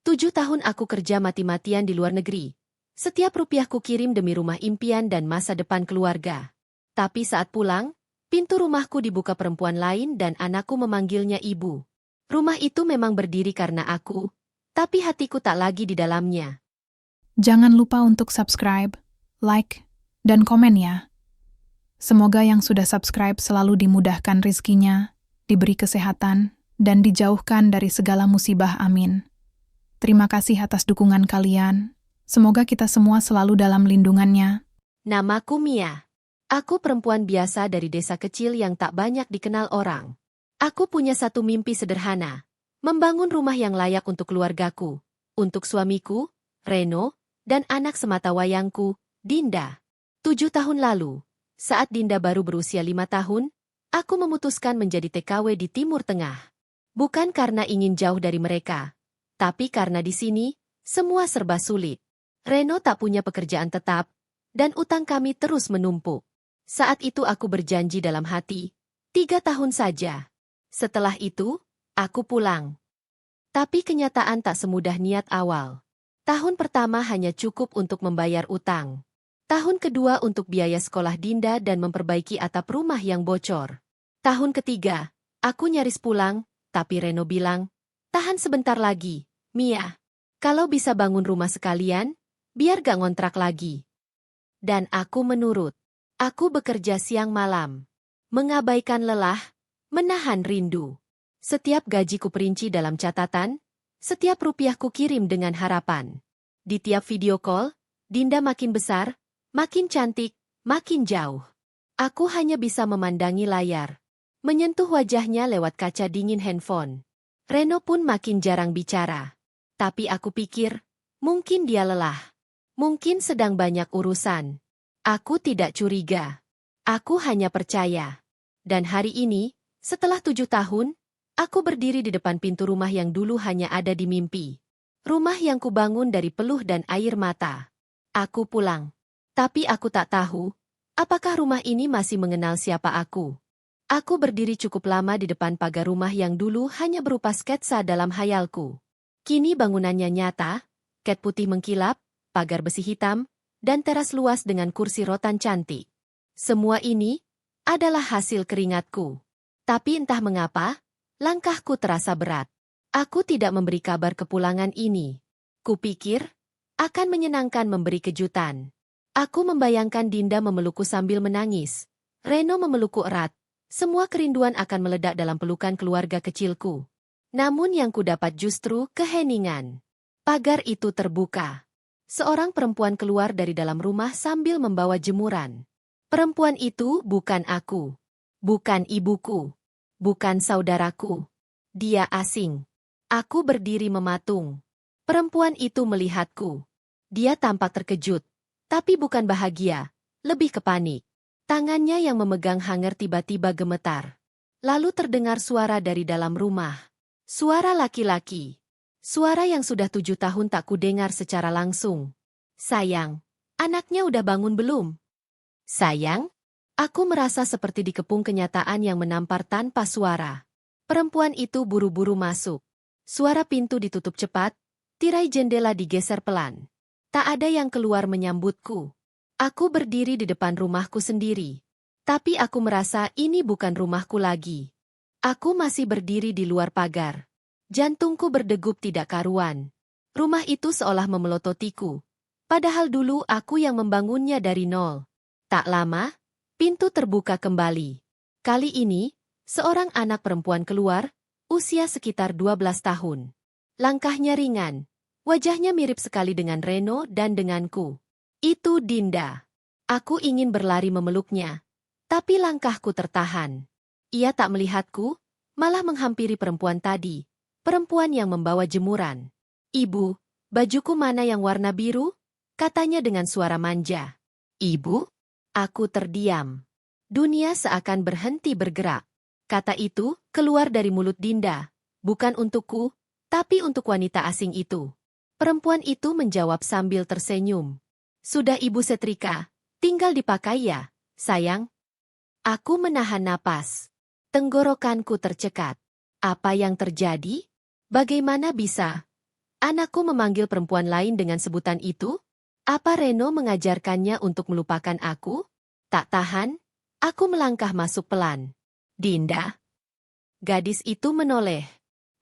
7 tahun aku kerja mati-matian di luar negeri. Setiap rupiah ku kirim demi rumah impian dan masa depan keluarga. Tapi saat pulang, pintu rumahku dibuka perempuan lain dan anakku memanggilnya ibu. Rumah itu memang berdiri karena aku, tapi hatiku tak lagi di dalamnya. Jangan lupa untuk subscribe, like, dan komen ya. Semoga yang sudah subscribe selalu dimudahkan rizkinya, diberi kesehatan, dan dijauhkan dari segala musibah, amin. Terima kasih atas dukungan kalian. Semoga kita semua selalu dalam lindungannya. Namaku Mia. Aku perempuan biasa dari desa kecil yang tak banyak dikenal orang. Aku punya satu mimpi sederhana. Membangun rumah yang layak untuk keluargaku, untuk suamiku, Reno, dan anak sematawayangku, Dinda. 7 tahun lalu, saat Dinda baru berusia 5 tahun, aku memutuskan menjadi TKW di Timur Tengah. Bukan karena ingin jauh dari mereka, tapi karena di sini, semua serba sulit. Reno tak punya pekerjaan tetap, dan utang kami terus menumpuk. Saat itu aku berjanji dalam hati, 3 tahun saja. Setelah itu, aku pulang. Tapi kenyataan tak semudah niat awal. Tahun pertama hanya cukup untuk membayar utang. Tahun kedua untuk biaya sekolah Dinda dan memperbaiki atap rumah yang bocor. Tahun ketiga, aku nyaris pulang, tapi Reno bilang, tahan sebentar lagi, Mia. Kalau bisa bangun rumah sekalian, biar gak ngontrak lagi. Dan aku menurut. Aku bekerja siang malam. Mengabaikan lelah, menahan rindu. Setiap gaji ku perinci dalam catatan, setiap rupiah ku kirim dengan harapan. Di tiap video call, Dinda makin besar, makin cantik, makin jauh. Aku hanya bisa memandangi layar. Menyentuh wajahnya lewat kaca dingin handphone. Reno pun makin jarang bicara. Tapi aku pikir, mungkin dia lelah. Mungkin sedang banyak urusan. Aku tidak curiga. Aku hanya percaya. Dan hari ini, setelah 7 tahun, aku berdiri di depan pintu rumah yang dulu hanya ada di mimpi. Rumah yang kubangun dari peluh dan air mata. Aku pulang. Tapi aku tak tahu, apakah rumah ini masih mengenal siapa aku. Aku berdiri cukup lama di depan pagar rumah yang dulu hanya berupa sketsa dalam hayalku. Kini bangunannya nyata, cat putih mengkilap, pagar besi hitam, dan teras luas dengan kursi rotan cantik. Semua ini adalah hasil keringatku. Tapi entah mengapa, langkahku terasa berat. Aku tidak memberi kabar kepulangan ini. Kupikir, akan menyenangkan memberi kejutan. Aku membayangkan Dinda memelukku sambil menangis. Reno memelukku erat. Semua kerinduan akan meledak dalam pelukan keluarga kecilku. Namun yang kudapat justru keheningan. Pagar itu terbuka. Seorang perempuan keluar dari dalam rumah sambil membawa jemuran. Perempuan itu bukan aku. Bukan ibuku. Bukan saudaraku. Dia asing. Aku berdiri mematung. Perempuan itu melihatku. Dia tampak terkejut. Tapi bukan bahagia. Lebih ke panik. Tangannya yang memegang hanger tiba-tiba gemetar. Lalu terdengar suara dari dalam rumah. Suara laki-laki. Suara yang sudah 7 tahun tak kudengar secara langsung. Sayang, anaknya udah bangun belum? Sayang? Aku merasa seperti dikepung kenyataan yang menampar tanpa suara. Perempuan itu buru-buru masuk. Suara pintu ditutup cepat, tirai jendela digeser pelan. Tak ada yang keluar menyambutku. Aku berdiri di depan rumahku sendiri. Tapi aku merasa ini bukan rumahku lagi. Aku masih berdiri di luar pagar. Jantungku berdegup tidak karuan. Rumah itu seolah memelototiku. Padahal dulu aku yang membangunnya dari nol. Tak lama, pintu terbuka kembali. Kali ini, seorang anak perempuan keluar, usia sekitar 12 tahun. Langkahnya ringan. Wajahnya mirip sekali dengan Reno dan denganku. Itu Dinda. Aku ingin berlari memeluknya. Tapi langkahku tertahan. Ia tak melihatku, malah menghampiri perempuan tadi. Perempuan yang membawa jemuran. Ibu, bajuku mana yang warna biru? Katanya dengan suara manja. Ibu? Aku terdiam. Dunia seakan berhenti bergerak. Kata itu keluar dari mulut Dinda. Bukan untukku, tapi untuk wanita asing itu. Perempuan itu menjawab sambil tersenyum. Sudah ibu setrika, tinggal dipakai ya, sayang. Aku menahan napas. Tenggorokanku tercekat. Apa yang terjadi? Bagaimana bisa? Anakku memanggil perempuan lain dengan sebutan itu? Apa Reno mengajarkannya untuk melupakan aku? Tak tahan, aku melangkah masuk pelan. Dinda. Gadis itu menoleh.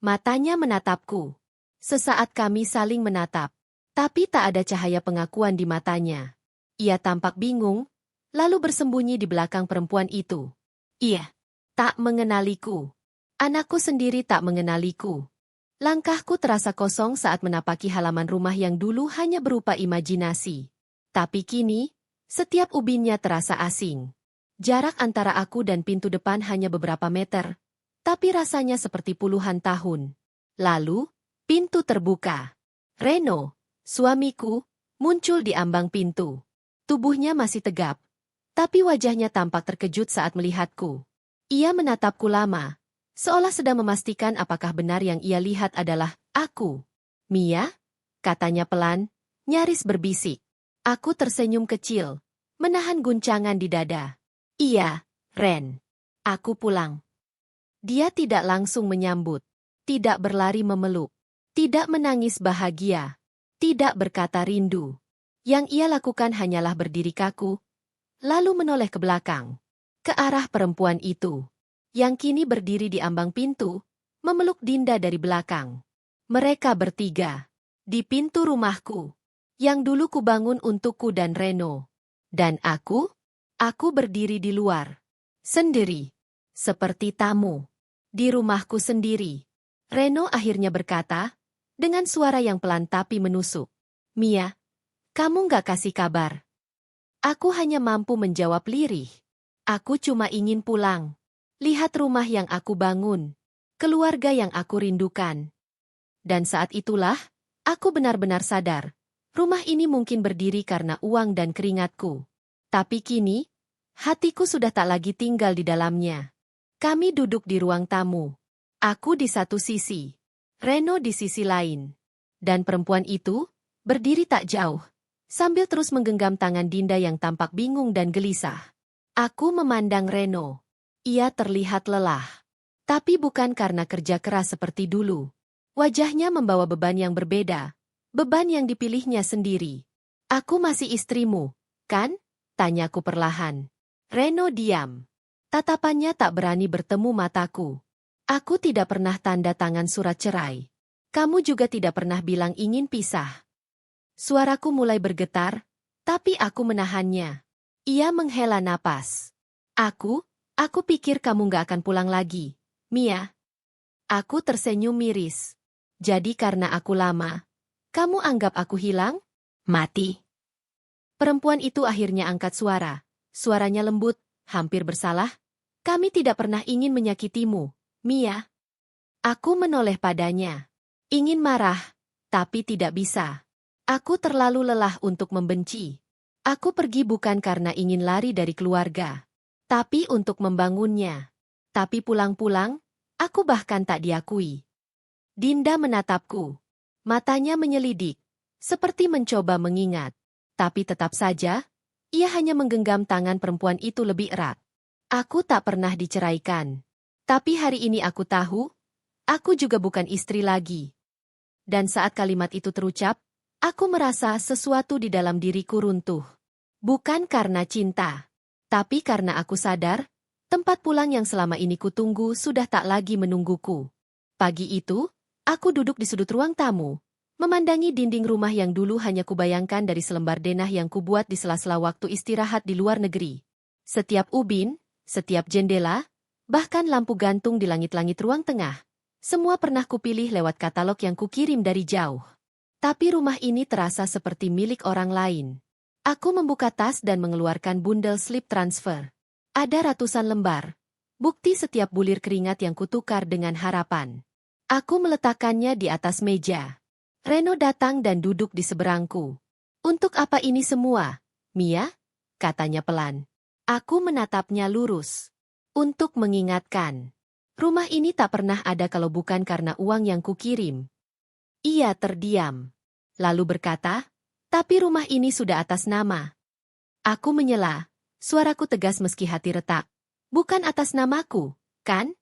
Matanya menatapku. Sesaat kami saling menatap. Tapi tak ada cahaya pengakuan di matanya. Ia tampak bingung, lalu bersembunyi di belakang perempuan itu. Ia tak mengenaliku. Anakku sendiri tak mengenaliku. Langkahku terasa kosong saat menapaki halaman rumah yang dulu hanya berupa imajinasi. Tapi kini, setiap ubinnya terasa asing. Jarak antara aku dan pintu depan hanya beberapa meter, tapi rasanya seperti puluhan tahun. Lalu, pintu terbuka. Reno, suamiku, muncul di ambang pintu. Tubuhnya masih tegap, tapi wajahnya tampak terkejut saat melihatku. Ia menatapku lama, seolah sedang memastikan apakah benar yang ia lihat adalah aku. Mia? Katanya pelan, nyaris berbisik. Aku tersenyum kecil, menahan guncangan di dada. Iya, Ren. Aku pulang. Dia tidak langsung menyambut, tidak berlari memeluk, tidak menangis bahagia, tidak berkata rindu. Yang ia lakukan hanyalah berdiri kaku, lalu menoleh ke belakang, ke arah perempuan itu, yang kini berdiri di ambang pintu, memeluk Dinda dari belakang. Mereka bertiga, di pintu rumahku, yang dulu kubangun untukku dan Reno. Dan aku berdiri di luar, sendiri, seperti tamu, di rumahku sendiri. Reno akhirnya berkata, dengan suara yang pelan tapi menusuk. Mia, kamu nggak kasih kabar. Aku hanya mampu menjawab lirih. Aku cuma ingin pulang. Lihat rumah yang aku bangun. Keluarga yang aku rindukan. Dan saat itulah, aku benar-benar sadar. Rumah ini mungkin berdiri karena uang dan keringatku. Tapi kini, hatiku sudah tak lagi tinggal di dalamnya. Kami duduk di ruang tamu. Aku di satu sisi. Reno di sisi lain. Dan perempuan itu, berdiri tak jauh, sambil terus menggenggam tangan Dinda yang tampak bingung dan gelisah. Aku memandang Reno. Ia terlihat lelah. Tapi bukan karena kerja keras seperti dulu. Wajahnya membawa beban yang berbeda. Beban yang dipilihnya sendiri. Aku masih istrimu, kan? Tanyaku perlahan. Reno diam. Tatapannya tak berani bertemu mataku. Aku tidak pernah tanda tangan surat cerai. Kamu juga tidak pernah bilang ingin pisah. Suaraku mulai bergetar, tapi aku menahannya. Ia menghela napas. Aku pikir kamu gak akan pulang lagi, Mia. Aku tersenyum miris. Jadi karena aku lama, kamu anggap aku hilang? Mati. Perempuan itu akhirnya angkat suara. Suaranya lembut, hampir bersalah. Kami tidak pernah ingin menyakitimu, Mia. Aku menoleh padanya. Ingin marah, tapi tidak bisa. Aku terlalu lelah untuk membenci. Aku pergi bukan karena ingin lari dari keluarga, tapi untuk membangunnya. Tapi pulang-pulang, aku bahkan tak diakui. Dinda menatapku. Matanya menyelidik, seperti mencoba mengingat. Tapi tetap saja, ia hanya menggenggam tangan perempuan itu lebih erat. Aku tak pernah diceraikan. Tapi hari ini aku tahu, aku juga bukan istri lagi. Dan saat kalimat itu terucap, aku merasa sesuatu di dalam diriku runtuh. Bukan karena cinta, tapi karena aku sadar, tempat pulang yang selama ini kutunggu sudah tak lagi menungguku. Pagi itu, aku duduk di sudut ruang tamu, memandangi dinding rumah yang dulu hanya kubayangkan dari selembar denah yang kubuat di sela-sela waktu istirahat di luar negeri. Setiap ubin, setiap jendela, bahkan lampu gantung di langit-langit ruang tengah, semua pernah kupilih lewat katalog yang kukirim dari jauh. Tapi rumah ini terasa seperti milik orang lain. Aku membuka tas dan mengeluarkan bundel slip transfer. Ada ratusan lembar, bukti setiap bulir keringat yang kutukar dengan harapan. Aku meletakkannya di atas meja. Reno datang dan duduk di seberangku. Untuk apa ini semua, Mia? Katanya pelan. Aku menatapnya lurus. Untuk mengingatkan. Rumah ini tak pernah ada kalau bukan karena uang yang kukirim. Ia terdiam. Lalu berkata, tapi rumah ini sudah atas nama. Aku menyela. Suaraku tegas meski hati retak. Bukan atas namaku, kan?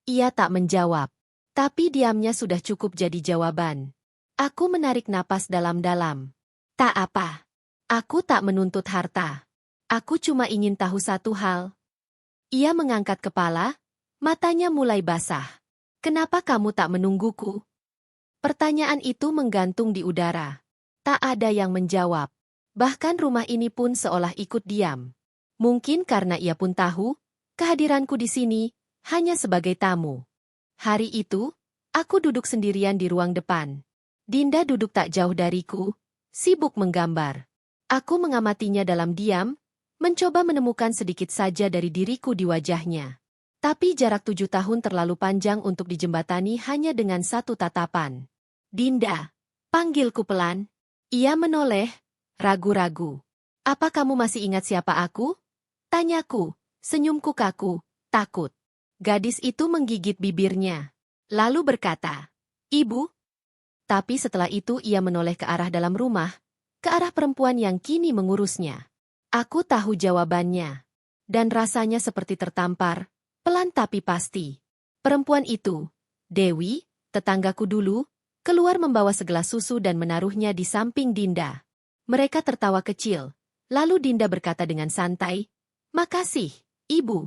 Ia tak menjawab. Tapi diamnya sudah cukup jadi jawaban. Aku menarik napas dalam-dalam. Tak apa. Aku tak menuntut harta. Aku cuma ingin tahu satu hal. Ia mengangkat kepala, matanya mulai basah. Kenapa kamu tak menungguku? Pertanyaan itu menggantung di udara. Tak ada yang menjawab. Bahkan rumah ini pun seolah ikut diam. Mungkin karena ia pun tahu, kehadiranku di sini hanya sebagai tamu. Hari itu, aku duduk sendirian di ruang depan. Dinda duduk tak jauh dariku, sibuk menggambar. Aku mengamatinya dalam diam, mencoba menemukan sedikit saja dari diriku di wajahnya. Tapi jarak 7 tahun terlalu panjang untuk dijembatani hanya dengan satu tatapan. Dinda, panggilku pelan. Ia menoleh, ragu-ragu. Apa kamu masih ingat siapa aku? Tanyaku, senyumku kaku, takut. Gadis itu menggigit bibirnya. Lalu berkata, Ibu. Tapi setelah itu ia menoleh ke arah dalam rumah, ke arah perempuan yang kini mengurusnya. Aku tahu jawabannya. Dan rasanya seperti tertampar, pelan tapi pasti. Perempuan itu, Dewi, tetanggaku dulu, keluar membawa segelas susu dan menaruhnya di samping Dinda. Mereka tertawa kecil, lalu Dinda berkata dengan santai, Makasih, Ibu.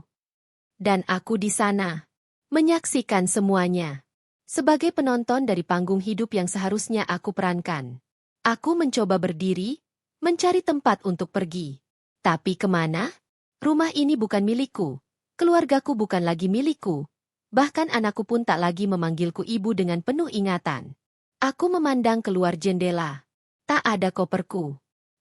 Dan aku di sana, menyaksikan semuanya. Sebagai penonton dari panggung hidup yang seharusnya aku perankan. Aku mencoba berdiri, mencari tempat untuk pergi. Tapi kemana? Rumah ini bukan milikku, keluargaku bukan lagi milikku, bahkan anakku pun tak lagi memanggilku ibu dengan penuh ingatan. Aku memandang keluar jendela. Tak ada koperku.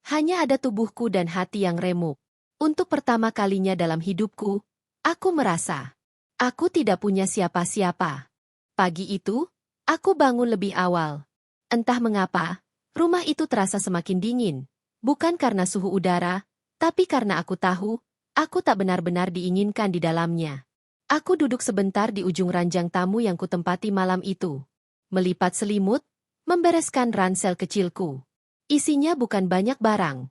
Hanya ada tubuhku dan hati yang remuk. Untuk pertama kalinya dalam hidupku, aku merasa aku tidak punya siapa-siapa. Pagi itu, aku bangun lebih awal. Entah mengapa, rumah itu terasa semakin dingin. Bukan karena suhu udara, tapi karena aku tahu, aku tak benar-benar diinginkan di dalamnya. Aku duduk sebentar di ujung ranjang tamu yang kutempati malam itu. Melipat selimut, membereskan ransel kecilku. Isinya bukan banyak barang.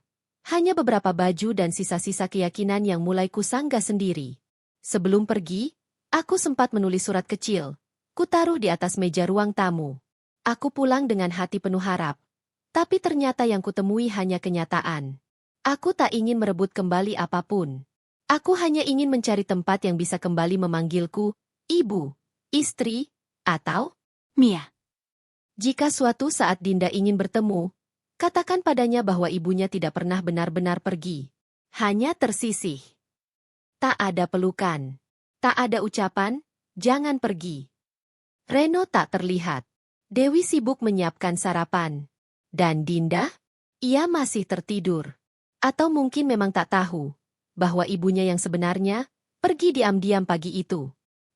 Hanya beberapa baju dan sisa-sisa keyakinan yang mulai kusanggah sendiri. Sebelum pergi, aku sempat menulis surat kecil. Kutaruh di atas meja ruang tamu. Aku pulang dengan hati penuh harap. Tapi ternyata yang kutemui hanya kenyataan. Aku tak ingin merebut kembali apapun. Aku hanya ingin mencari tempat yang bisa kembali memanggilku, ibu, istri, atau Mia. Jika suatu saat Dinda ingin bertemu, katakan padanya bahwa ibunya tidak pernah benar-benar pergi. Hanya tersisih. Tak ada pelukan. Tak ada ucapan, jangan pergi. Reno tak terlihat. Dewi sibuk menyiapkan sarapan. Dan Dinda? Ia masih tertidur. Atau mungkin memang tak tahu bahwa ibunya yang sebenarnya pergi diam-diam pagi itu.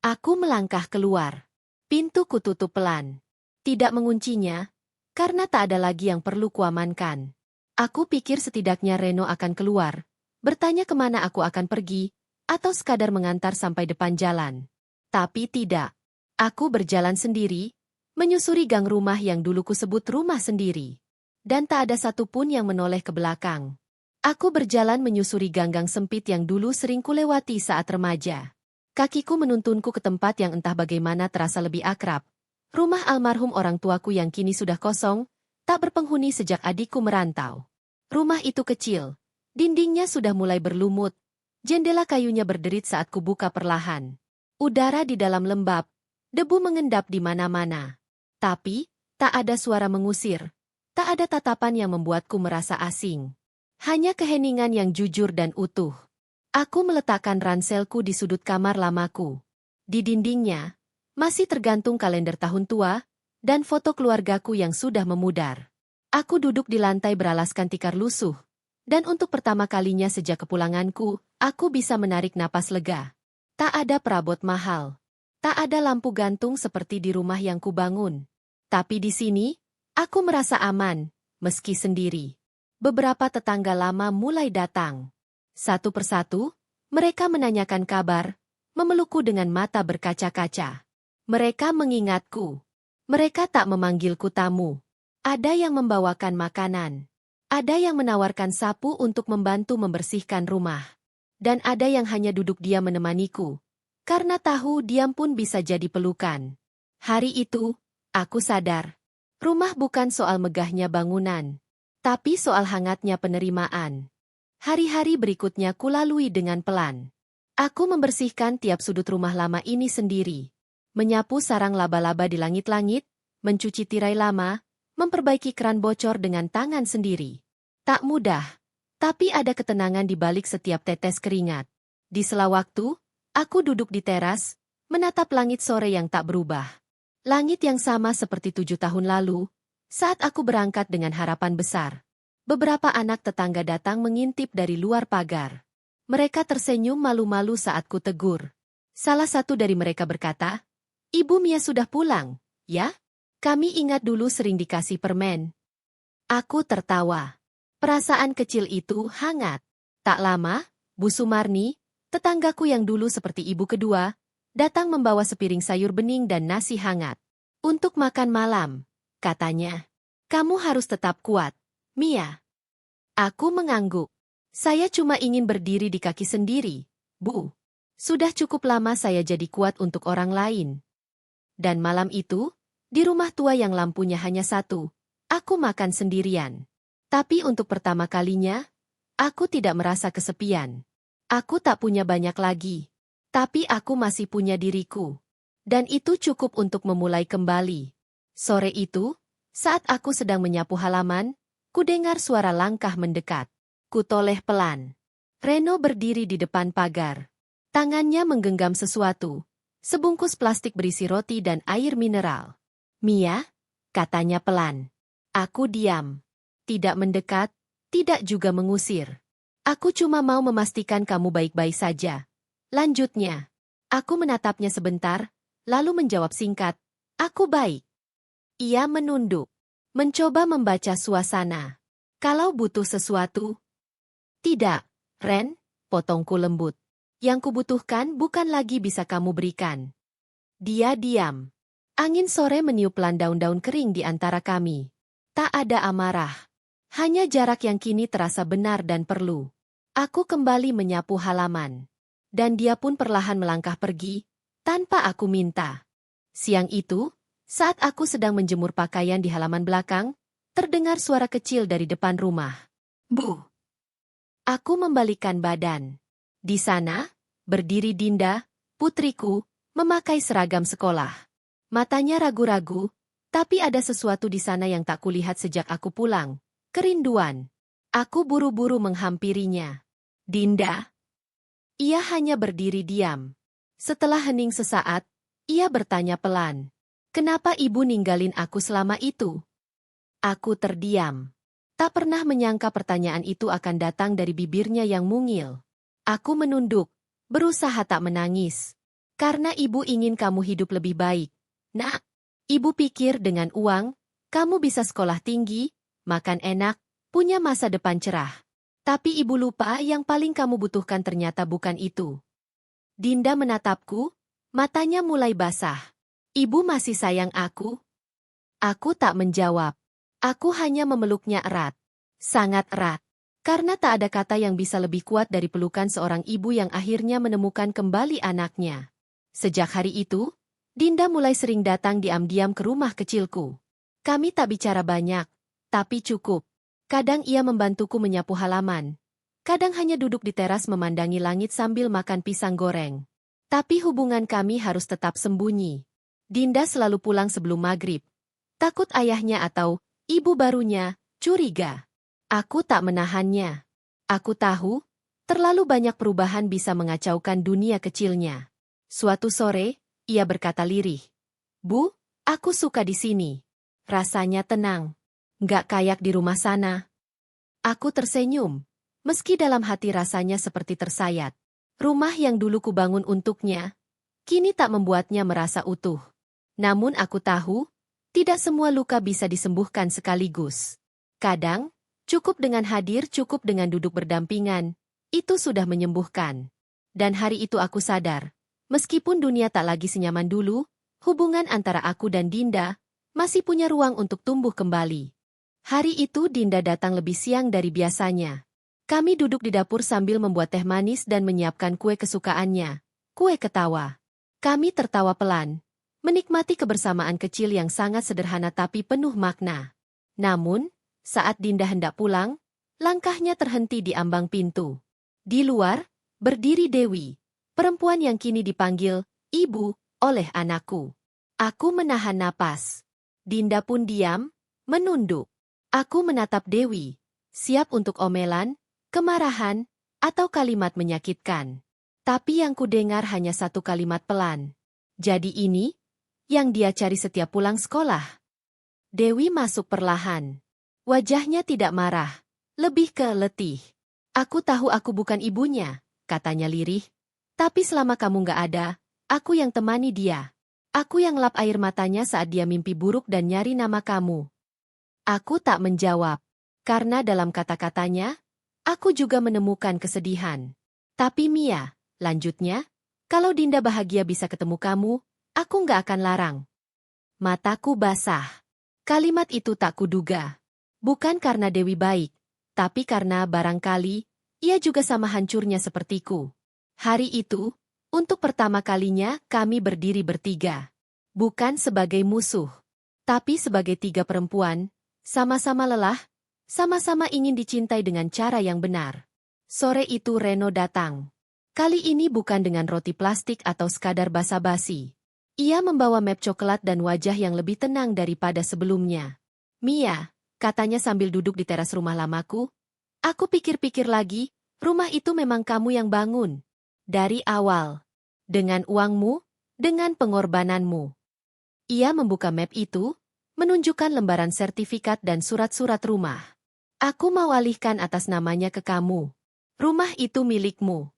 Aku melangkah keluar. Pintu kututup pelan. Tidak menguncinya, karena tak ada lagi yang perlu kuamankan. Aku pikir setidaknya Reno akan keluar, bertanya kemana aku akan pergi, atau sekadar mengantar sampai depan jalan. Tapi tidak. Aku berjalan sendiri, menyusuri gang rumah yang dulu kusebut rumah sendiri. Dan tak ada satupun yang menoleh ke belakang. Aku berjalan menyusuri gang-gang sempit yang dulu sering kulewati saat remaja. Kakiku menuntunku ke tempat yang entah bagaimana terasa lebih akrab. Rumah almarhum orang tuaku yang kini sudah kosong, tak berpenghuni sejak adikku merantau. Rumah itu kecil, dindingnya sudah mulai berlumut, jendela kayunya berderit saat kubuka perlahan. Udara di dalam lembab, debu mengendap di mana-mana. Tapi, tak ada suara mengusir. Tak ada tatapan yang membuatku merasa asing. Hanya keheningan yang jujur dan utuh. Aku meletakkan ranselku di sudut kamar lamaku. Di dindingnya, masih tergantung kalender tahun tua, dan foto keluargaku yang sudah memudar. Aku duduk di lantai beralaskan tikar lusuh. Dan untuk pertama kalinya sejak kepulanganku, aku bisa menarik napas lega. Tak ada perabot mahal. Tak ada lampu gantung seperti di rumah yang kubangun. Tapi di sini, aku merasa aman, meski sendiri. Beberapa tetangga lama mulai datang. Satu persatu, mereka menanyakan kabar, memelukku dengan mata berkaca-kaca. Mereka mengingatku. Mereka tak memanggilku tamu. Ada yang membawakan makanan. Ada yang menawarkan sapu untuk membantu membersihkan rumah. Dan ada yang hanya duduk diam menemaniku. Karena tahu diam pun bisa jadi pelukan. Hari itu, aku sadar. Rumah bukan soal megahnya bangunan, tapi soal hangatnya penerimaan. Hari-hari berikutnya kulalui dengan pelan. Aku membersihkan tiap sudut rumah lama ini sendiri. Menyapu sarang laba-laba di langit-langit, mencuci tirai lama, memperbaiki keran bocor dengan tangan sendiri. Tak mudah, tapi ada ketenangan di balik setiap tetes keringat. Di sela waktu, aku duduk di teras, menatap langit sore yang tak berubah. Langit yang sama seperti 7 tahun lalu, saat aku berangkat dengan harapan besar. Beberapa anak tetangga datang mengintip dari luar pagar. Mereka tersenyum malu-malu saat ku tegur. Salah satu dari mereka berkata, "Ibu Mia sudah pulang, ya? Kami ingat dulu sering dikasih permen." Aku tertawa. Perasaan kecil itu hangat. Tak lama, Bu Sumarni, tetanggaku yang dulu seperti ibu kedua, datang membawa sepiring sayur bening dan nasi hangat. "Untuk makan malam," katanya. "Kamu harus tetap kuat, Mia." Aku mengangguk. "Saya cuma ingin berdiri di kaki sendiri, Bu. Sudah cukup lama saya jadi kuat untuk orang lain." Dan malam itu, di rumah tua yang lampunya hanya satu, aku makan sendirian. Tapi untuk pertama kalinya, aku tidak merasa kesepian. Aku tak punya banyak lagi. Tapi aku masih punya diriku. Dan itu cukup untuk memulai kembali. Sore itu, saat aku sedang menyapu halaman, ku dengar suara langkah mendekat. Ku toleh pelan. Reno berdiri di depan pagar. Tangannya menggenggam sesuatu. Sebungkus plastik berisi roti dan air mineral. "Mia," katanya pelan. Aku diam. Tidak mendekat, tidak juga mengusir. "Aku cuma mau memastikan kamu baik-baik saja." Lanjutnya, aku menatapnya sebentar, lalu menjawab singkat, "Aku baik." Ia menunduk, mencoba membaca suasana. "Kalau butuh sesuatu?" "Tidak, Ren," potongku lembut. "Yang kubutuhkan bukan lagi bisa kamu berikan." Dia diam. Angin sore meniup pelan daun-daun kering di antara kami. Tak ada amarah. Hanya jarak yang kini terasa benar dan perlu. Aku kembali menyapu halaman. Dan dia pun perlahan melangkah pergi, tanpa aku minta. Siang itu, saat aku sedang menjemur pakaian di halaman belakang, terdengar suara kecil dari depan rumah. "Bu." Aku membalikkan badan. Di sana, berdiri Dinda, putriku, memakai seragam sekolah. Matanya ragu-ragu, tapi ada sesuatu di sana yang tak kulihat sejak aku pulang. Kerinduan. Aku buru-buru menghampirinya. "Dinda." Ia hanya berdiri diam. Setelah hening sesaat, ia bertanya pelan, "Kenapa ibu ninggalin aku selama itu?" Aku terdiam. Tak pernah menyangka pertanyaan itu akan datang dari bibirnya yang mungil. Aku menunduk, berusaha tak menangis. "Karena ibu ingin kamu hidup lebih baik. Nak, ibu pikir dengan uang, kamu bisa sekolah tinggi, makan enak, punya masa depan cerah. Tapi ibu lupa yang paling kamu butuhkan ternyata bukan itu." Dinda menatapku, matanya mulai basah. "Ibu masih sayang aku?" Aku tak menjawab. Aku hanya memeluknya erat. Sangat erat. Karena tak ada kata yang bisa lebih kuat dari pelukan seorang ibu yang akhirnya menemukan kembali anaknya. Sejak hari itu, Dinda mulai sering datang diam-diam ke rumah kecilku. Kami tak bicara banyak, tapi cukup. Kadang ia membantuku menyapu halaman. Kadang hanya duduk di teras memandangi langit sambil makan pisang goreng. Tapi hubungan kami harus tetap sembunyi. Dinda selalu pulang sebelum maghrib. Takut ayahnya atau ibu barunya curiga. Aku tak menahannya. Aku tahu, terlalu banyak perubahan bisa mengacaukan dunia kecilnya. Suatu sore, ia berkata lirih, "Bu, aku suka di sini. Rasanya tenang. Nggak kayak di rumah sana." Aku tersenyum, meski dalam hati rasanya seperti tersayat. Rumah yang dulu kubangun untuknya, kini tak membuatnya merasa utuh. Namun aku tahu, tidak semua luka bisa disembuhkan sekaligus. Kadang, cukup dengan hadir, cukup dengan duduk berdampingan, itu sudah menyembuhkan. Dan hari itu aku sadar, meskipun dunia tak lagi senyaman dulu, hubungan antara aku dan Dinda masih punya ruang untuk tumbuh kembali. Hari itu Dinda datang lebih siang dari biasanya. Kami duduk di dapur sambil membuat teh manis dan menyiapkan kue kesukaannya, kue ketawa. Kami tertawa pelan, menikmati kebersamaan kecil yang sangat sederhana tapi penuh makna. Namun, saat Dinda hendak pulang, langkahnya terhenti di ambang pintu. Di luar, berdiri Dewi, perempuan yang kini dipanggil Ibu oleh anakku. Aku menahan napas. Dinda pun diam, menunduk. Aku menatap Dewi, siap untuk omelan, kemarahan, atau kalimat menyakitkan. Tapi yang kudengar hanya satu kalimat pelan. Jadi ini, yang dia cari setiap pulang sekolah. Dewi masuk perlahan. Wajahnya tidak marah, lebih ke letih. Aku tahu aku bukan ibunya, katanya lirih. Tapi selama kamu gak ada, aku yang temani dia. Aku yang lap air matanya saat dia mimpi buruk dan nyari nama kamu. Aku tak menjawab. Karena dalam kata-katanya, aku juga menemukan kesedihan. Tapi Mia, lanjutnya, kalau Dinda bahagia bisa ketemu kamu, aku gak akan larang. Mataku basah. Kalimat itu tak kuduga. Bukan karena Dewi baik, tapi karena barangkali, ia juga sama hancurnya sepertiku. Hari itu, untuk pertama kalinya kami berdiri bertiga. Bukan sebagai musuh, tapi sebagai tiga perempuan, sama-sama lelah, sama-sama ingin dicintai dengan cara yang benar. Sore itu Reno datang. Kali ini bukan dengan roti plastik atau sekadar basa-basi. Ia membawa map coklat dan wajah yang lebih tenang daripada sebelumnya. Mia, katanya sambil duduk di teras rumah lamaku, aku pikir-pikir lagi, rumah itu memang kamu yang bangun. Dari awal. Dengan uangmu, dengan pengorbananmu. Ia membuka map itu, menunjukkan lembaran sertifikat dan surat-surat rumah. Aku mau alihkan atas namanya ke kamu. Rumah itu milikmu.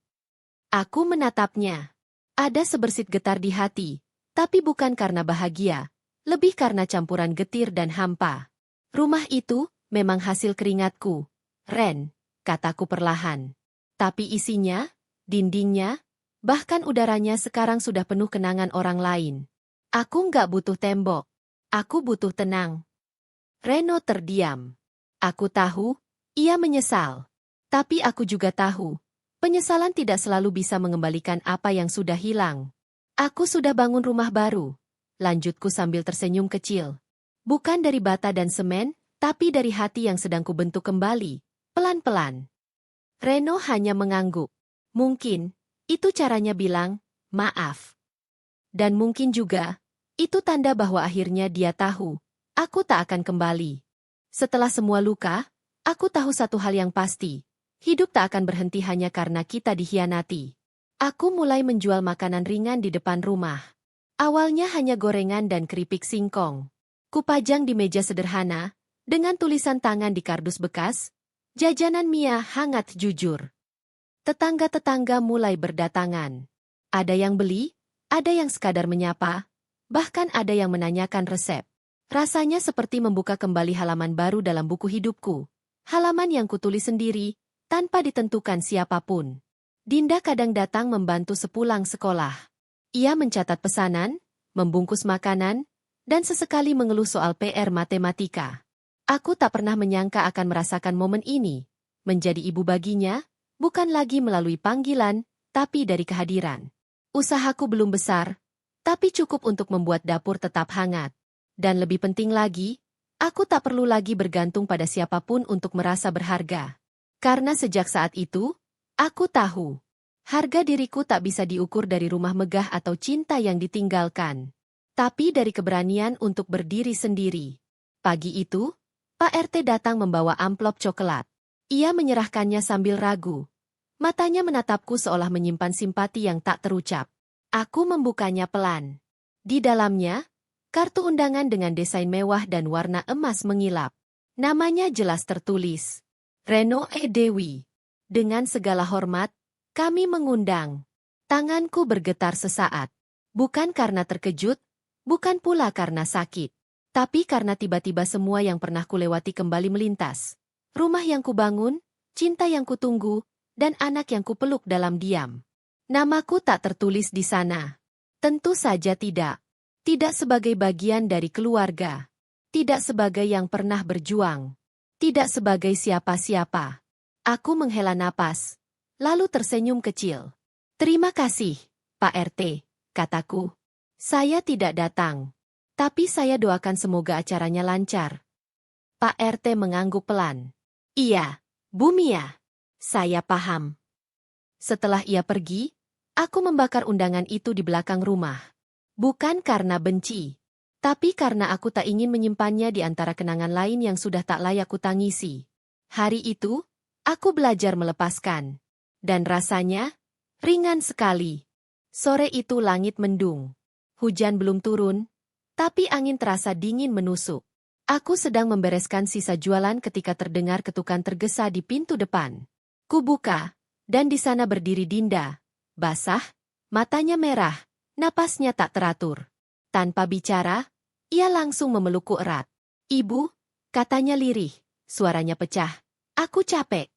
Aku menatapnya. Ada sebersit getar di hati, tapi bukan karena bahagia, lebih karena campuran getir dan hampa. Rumah itu memang hasil keringatku, Ren, kataku perlahan. Tapi isinya, dindingnya, bahkan udaranya sekarang sudah penuh kenangan orang lain. Aku nggak butuh tembok. Aku butuh tenang. Reno terdiam. Aku tahu, ia menyesal. Tapi aku juga tahu, penyesalan tidak selalu bisa mengembalikan apa yang sudah hilang. Aku sudah bangun rumah baru. Lanjutku sambil tersenyum kecil. Bukan dari bata dan semen, tapi dari hati yang sedang kubentuk kembali, pelan-pelan. Reno hanya mengangguk. Mungkin, itu caranya bilang, maaf. Dan mungkin juga, itu tanda bahwa akhirnya dia tahu, aku tak akan kembali. Setelah semua luka, aku tahu satu hal yang pasti, hidup tak akan berhenti hanya karena kita dikhianati. Aku mulai menjual makanan ringan di depan rumah. Awalnya hanya gorengan dan keripik singkong. Kupajang di meja sederhana, dengan tulisan tangan di kardus bekas, jajanan Mia hangat jujur. Tetangga-tetangga mulai berdatangan. Ada yang beli, ada yang sekadar menyapa, bahkan ada yang menanyakan resep. Rasanya seperti membuka kembali halaman baru dalam buku hidupku. Halaman yang kutulis sendiri, tanpa ditentukan siapapun. Dinda kadang datang membantu sepulang sekolah. Ia mencatat pesanan, membungkus makanan, dan sesekali mengeluh soal PR matematika. Aku tak pernah menyangka akan merasakan momen ini. Menjadi ibu baginya, bukan lagi melalui panggilan, tapi dari kehadiran. Usahaku belum besar, tapi cukup untuk membuat dapur tetap hangat. Dan lebih penting lagi, aku tak perlu lagi bergantung pada siapapun untuk merasa berharga. Karena sejak saat itu, aku tahu, harga diriku tak bisa diukur dari rumah megah atau cinta yang ditinggalkan, tapi dari keberanian untuk berdiri sendiri. Pagi itu, Pak RT datang membawa amplop coklat. Ia menyerahkannya sambil ragu. Matanya menatapku seolah menyimpan simpati yang tak terucap. Aku membukanya pelan. Di dalamnya, kartu undangan dengan desain mewah dan warna emas mengilap. Namanya jelas tertulis, Reno Dewi. Dengan segala hormat, kami mengundang. Tanganku bergetar sesaat. Bukan karena terkejut, bukan pula karena sakit. Tapi karena tiba-tiba semua yang pernah kulewati kembali melintas. Rumah yang kubangun, cinta yang kutunggu, dan anak yang kupeluk dalam diam. Namaku tak tertulis di sana. Tentu saja tidak. Tidak sebagai bagian dari keluarga. Tidak sebagai yang pernah berjuang. Tidak sebagai siapa-siapa. Aku menghela napas, lalu tersenyum kecil. Terima kasih, Pak RT, kataku. Saya tidak datang. Tapi saya doakan semoga acaranya lancar. Pak RT mengangguk pelan. Iya, Bu Mia. Saya paham. Setelah ia pergi, aku membakar undangan itu di belakang rumah. Bukan karena benci, tapi karena aku tak ingin menyimpannya di antara kenangan lain yang sudah tak layak kutangisi. Hari itu, aku belajar melepaskan. Dan rasanya, ringan sekali. Sore itu langit mendung. Hujan belum turun, tapi angin terasa dingin menusuk. Aku sedang membereskan sisa jualan ketika terdengar ketukan tergesa di pintu depan. Kubuka, dan di sana berdiri Dinda. Basah, matanya merah, napasnya tak teratur. Tanpa bicara, ia langsung memelukku erat. Ibu, katanya lirih, suaranya pecah. Aku capek.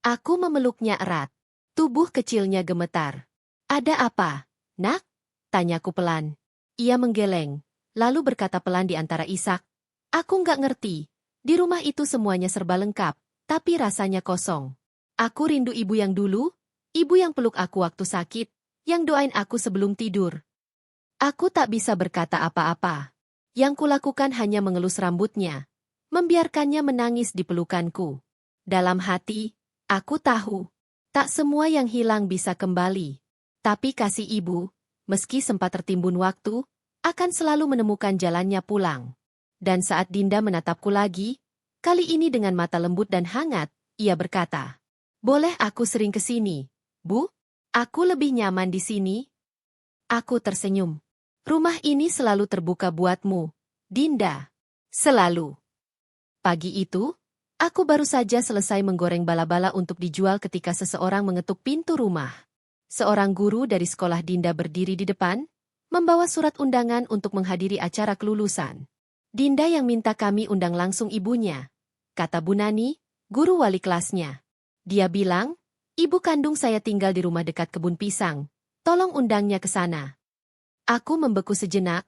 Aku memeluknya erat. Tubuh kecilnya gemetar. Ada apa, nak? Tanyaku pelan. Ia menggeleng, lalu berkata pelan di antara isak. Aku nggak ngerti. Di rumah itu semuanya serba lengkap, tapi rasanya kosong. Aku rindu ibu yang dulu, ibu yang peluk aku waktu sakit, yang doain aku sebelum tidur. Aku tak bisa berkata apa-apa. Yang kulakukan hanya mengelus rambutnya, membiarkannya menangis di pelukanku. Dalam hati, aku tahu, tak semua yang hilang bisa kembali. Tapi kasih ibu, meski sempat tertimbun waktu, akan selalu menemukan jalannya pulang. Dan saat Dinda menatapku lagi, kali ini dengan mata lembut dan hangat, ia berkata, boleh aku sering ke sini, Bu? Aku lebih nyaman di sini. Aku tersenyum. Rumah ini selalu terbuka buatmu, Dinda. Selalu. Pagi itu, aku baru saja selesai menggoreng bala-bala untuk dijual ketika seseorang mengetuk pintu rumah. Seorang guru dari sekolah Dinda berdiri di depan, membawa surat undangan untuk menghadiri acara kelulusan. Dinda yang minta kami undang langsung ibunya, kata Bu Nani, guru wali kelasnya. Dia bilang, ibu kandung saya tinggal di rumah dekat kebun pisang, tolong undangnya ke sana. Aku membeku sejenak,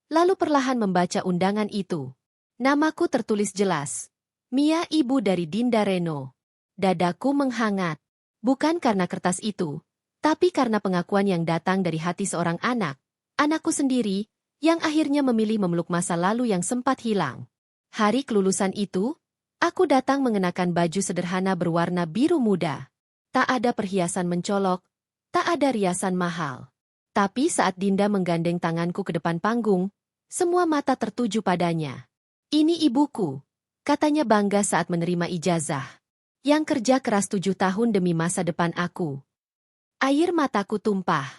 lalu perlahan membaca undangan itu. Namaku tertulis jelas, Mia ibu dari Dinda Reno. Dadaku menghangat, bukan karena kertas itu, tapi karena pengakuan yang datang dari hati seorang anak, anakku sendiri, yang akhirnya memilih memeluk masa lalu yang sempat hilang. Hari kelulusan itu, aku datang mengenakan baju sederhana berwarna biru muda. Tak ada perhiasan mencolok, tak ada riasan mahal. Tapi saat Dinda menggandeng tanganku ke depan panggung, semua mata tertuju padanya. Ini ibuku, katanya bangga saat menerima ijazah. Yang kerja keras 7 tahun demi masa depan aku. Air mataku tumpah.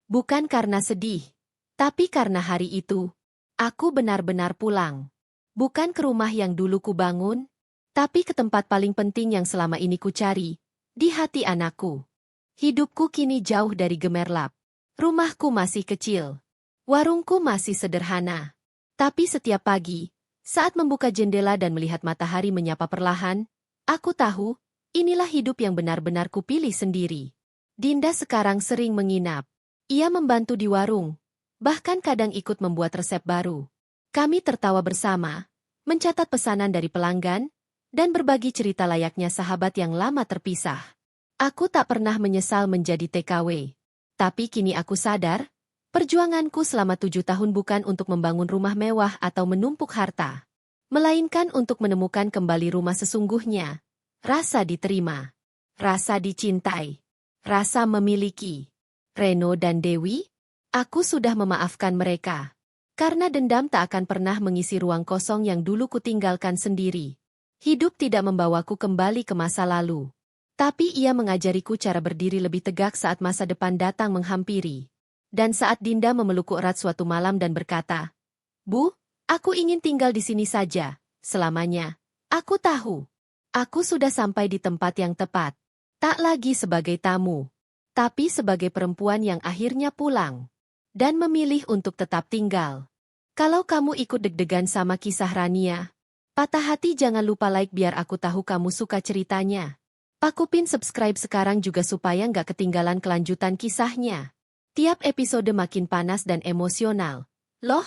Bukan karena sedih, tapi karena hari itu, aku benar-benar pulang. Bukan ke rumah yang dulu ku bangun, tapi ke tempat paling penting yang selama ini ku cari, di hati anakku. Hidupku kini jauh dari gemerlap. Rumahku masih kecil. Warungku masih sederhana. Tapi setiap pagi, saat membuka jendela dan melihat matahari menyapa perlahan, aku tahu, inilah hidup yang benar-benar kupilih sendiri. Dinda sekarang sering menginap. Ia membantu di warung, bahkan kadang ikut membuat resep baru. Kami tertawa bersama, mencatat pesanan dari pelanggan, dan berbagi cerita layaknya sahabat yang lama terpisah. Aku tak pernah menyesal menjadi TKW. Tapi kini aku sadar, perjuanganku selama 7 tahun bukan untuk membangun rumah mewah atau menumpuk harta. Melainkan untuk menemukan kembali rumah sesungguhnya. Rasa diterima. Rasa dicintai. Rasa memiliki. Reno dan Dewi, aku sudah memaafkan mereka. Karena dendam tak akan pernah mengisi ruang kosong yang dulu kutinggalkan sendiri. Hidup tidak membawaku kembali ke masa lalu. Tapi ia mengajariku cara berdiri lebih tegak saat masa depan datang menghampiri. Dan saat Dinda memelukku erat suatu malam dan berkata, Bu, aku ingin tinggal di sini saja, selamanya. Aku tahu. Aku sudah sampai di tempat yang tepat. Tak lagi sebagai tamu, tapi sebagai perempuan yang akhirnya pulang. Dan memilih untuk tetap tinggal. Kalau kamu ikut deg-degan sama kisah Rania, patah hati jangan lupa like biar aku tahu kamu suka ceritanya. Pakupin subscribe sekarang juga supaya nggak ketinggalan kelanjutan kisahnya. Tiap episode makin panas dan emosional. Loh,